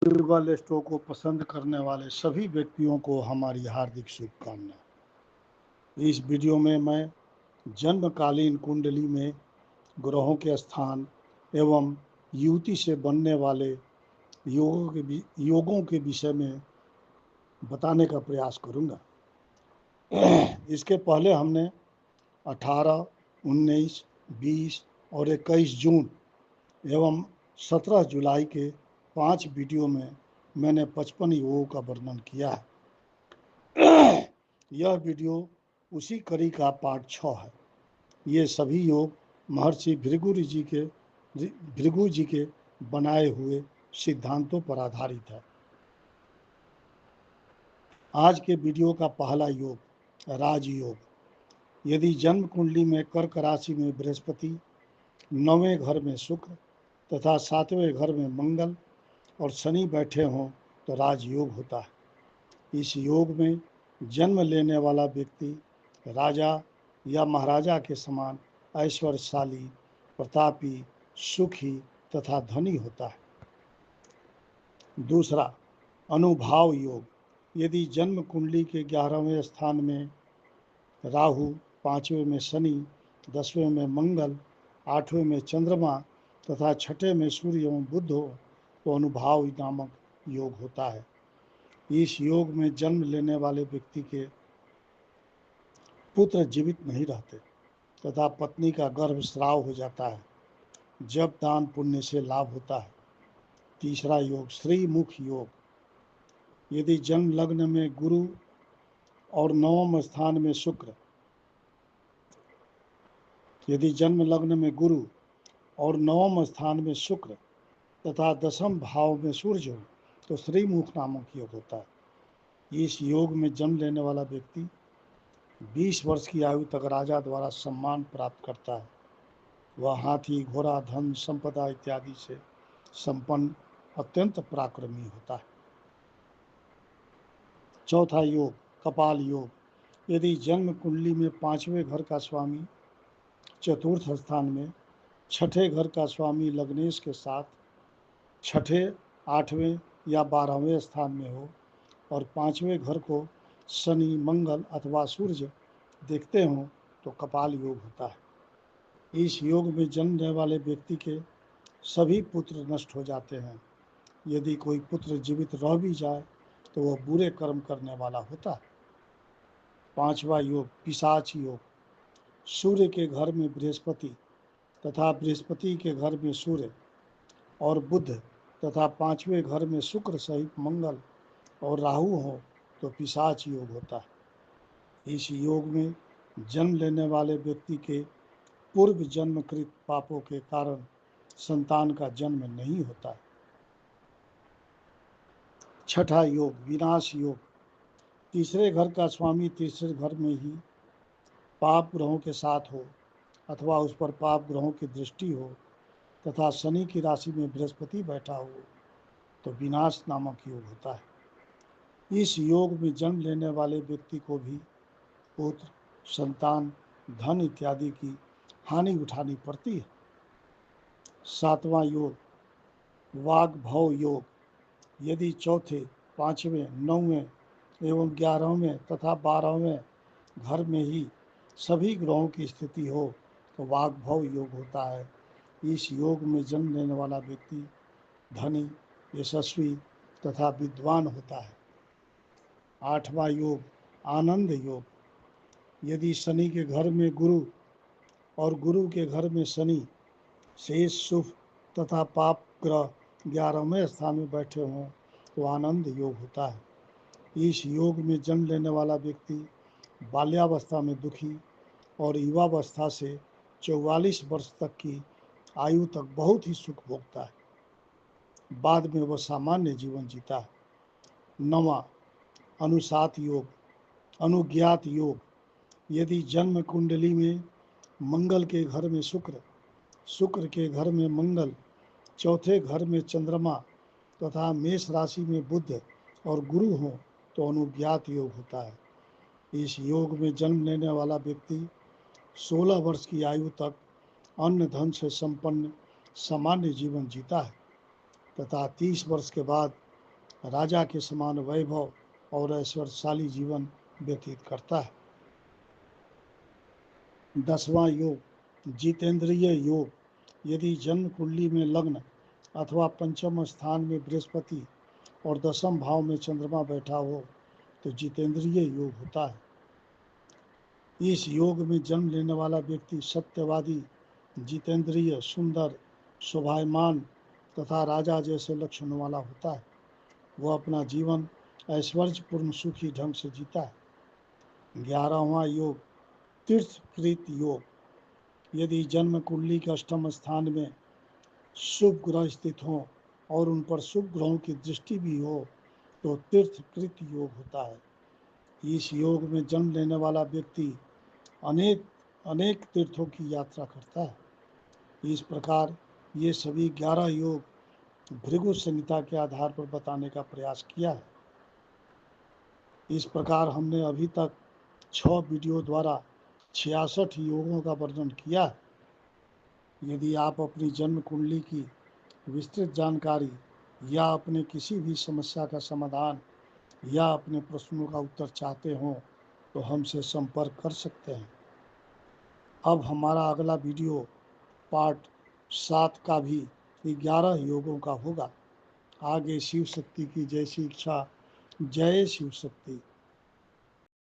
Google store को पसंद करने वाले सभी व्यक्तियों को हमारी हार्दिक शुभकामनाएं। इस वीडियो में मैं जन्मकालीन कुंडली में ग्रहों के स्थान एवं युति से बनने वाले योगों के विषय में बताने का प्रयास करूंगा। इसके पहले हमने 18, 19, 20 और 21 जून एवं 17 जुलाई के 5 वीडियो में मैंने 55 योगों का वर्णन किया है। यह वीडियो उसी कड़ी का पार्ट 6 है। ये सभी योग महर्षि भृगु जी के बनाए हुए सिद्धांतों पर आधारित है। आज के वीडियो का पहला योग राजयोग। यदि जन्म कुंडली में कर्क राशि में बृहस्पति, 9वें घर में शुक्र तथा 7वें घर में मंगल और शनि बैठे हों तो राजयोग होता है। इस योग में जन्म लेने वाला व्यक्ति राजा या महाराजा के समान ऐश्वर्यशाली, प्रतापी, सुखी तथा धनी होता है। दूसरा, अनुभाव योग। यदि जन्म कुंडली के 11वें स्थान में राहु, 5वें में शनि, 10वें में मंगल, 8वें में चंद्रमा तथा 6ठे में सूर्य एवं बुध हो तो अनुभाव नामक योग होता है। इस योग में जन्म लेने वाले व्यक्ति के पुत्र जीवित नहीं रहते तथा पत्नी का गर्भस्राव हो जाता है, जब दान पुण्य से लाभ होता है। तीसरा योग श्रीमुख योग। यदि जन्म लग्न में गुरु और 9वें स्थान में शुक्र यदि जन्म लग्न में गुरु और 9वें स्थान में शुक्र तथा 10वें भाव में सूर्य हो तो श्रीमुख नामक योग होता है। इस योग में जन्म लेने वाला व्यक्ति 20 वर्ष की आयु तक राजा द्वारा सम्मान प्राप्त करता है। वह हाथी, घोड़ा, धन, संपदा इत्यादि से संपन्न अत्यंत पराक्रमी होता है। चौथा योग कपाल योग। यदि जन्म कुंडली में 5वें घर का स्वामी चतुर्थ स्थान में, 6ठे घर का स्वामी लग्नेश के साथ 6ठे, 8वें या 12वें स्थान में हो और 5वें घर को शनि, मंगल अथवा सूर्य देखते हों तो कपाल योग होता है। इस योग में जन्मने वाले व्यक्ति के सभी पुत्र नष्ट हो जाते हैं। यदि कोई पुत्र जीवित रह भी जाए तो वह बुरे कर्म करने वाला होता है। पांचवा योग पिशाच योग। सूर्य के घर में बृहस्पति तथा बृहस्पति के घर में सूर्य और बुध तथा 5वें घर में शुक्र सहित मंगल और राहु हो तो पिशाच योग होता है। इस योग में जन्म लेने वाले व्यक्ति के पूर्व जन्मकृत पापों के कारण संतान का जन्म नहीं होता है। छठा योग विनाश योग। तीसरे घर का स्वामी तीसरे घर में ही पाप ग्रहों के साथ हो अथवा उस पर पाप ग्रहों की दृष्टि हो तथा शनि की राशि में बृहस्पति बैठा हो तो विनाश नामक योग होता है। इस योग में जन्म लेने वाले व्यक्ति को भी पुत्र, संतान, धन इत्यादि की हानि उठानी पड़ती है। सातवां योग वाग भव योग। यदि चौथे, 5वें, 9वें एवं 11वें तथा 12वें घर में ही सभी ग्रहों की स्थिति हो तो वाग भव योग होता है। इस योग में जन्म लेने वाला व्यक्ति धनी, यशस्वी तथा विद्वान होता है। आठवां योग आनंद योग। यदि शनि के घर में गुरु और गुरु के घर में शनि शेष, शुभ तथा पाप ग्रह 11वें स्थान में बैठे हों तो आनंद योग होता है। इस योग में जन्म लेने वाला व्यक्ति बाल्यावस्था में दुखी और युवावस्था से 44 वर्ष तक की आयु तक बहुत ही सुख भोगता है। बाद में वह सामान्य जीवन जीता है। नवा अनुसात योग अनुज्ञात योग। यदि जन्म कुंडली में मंगल के घर में शुक्र, शुक्र के घर में मंगल, चौथे घर में चंद्रमा तथा मेष राशि में बुध और गुरु हो तो अनुज्ञात योग होता है। इस योग में जन्म लेने वाला व्यक्ति 16 वर्ष की आयु तक अन्न धन से संपन्न सामान्य जीवन जीता है तथा 30 वर्ष के बाद राजा के समान वैभव और ऐश्वर्यशाली जीवन व्यतीत करता है। 10वां योग जितेंद्रिय योग। यदि जन्म कुंडली में लग्न अथवा पंचम स्थान में बृहस्पति और दसम भाव में चंद्रमा बैठा हो तो जितेंद्रिय योग होता है। इस योग में जन्म लेने वाला व्यक्ति सत्यवादी, जितेंद्रिय, सुंदर, शोभायमान तथा राजा जैसे लक्षणों वाला होता है। वह अपना जीवन ऐश्वर्यपूर्ण सुखी ढंग से जीता है। 11वां योग तीर्थप्रीत योग। यदि जन्म कुंडली के अष्टम स्थान में शुभ ग्रह स्थित हों और उन पर शुभ ग्रहों की दृष्टि भी हो तो तीर्थप्रीत योग होता है। इस योग में जन्म लेने वाला व्यक्ति अनेक अनेक तीर्थों की यात्रा करता है। इस प्रकार ये सभी 11 योग भृगु संहिता के आधार पर बताने का प्रयास किया है। इस प्रकार हमने अभी तक 6 वीडियो द्वारा 66 योगों का वर्णन किया है। यदि आप अपनी जन्म कुंडली की विस्तृत जानकारी या अपने किसी भी समस्या का समाधान या अपने प्रश्नों का उत्तर चाहते हों तो हमसे संपर्क कर सकते हैं। अब हमारा अगला वीडियो पार्ट 7 का भी 11 योगों का होगा। आगे शिव शक्ति की जैसी इच्छा। जय शिव शक्ति।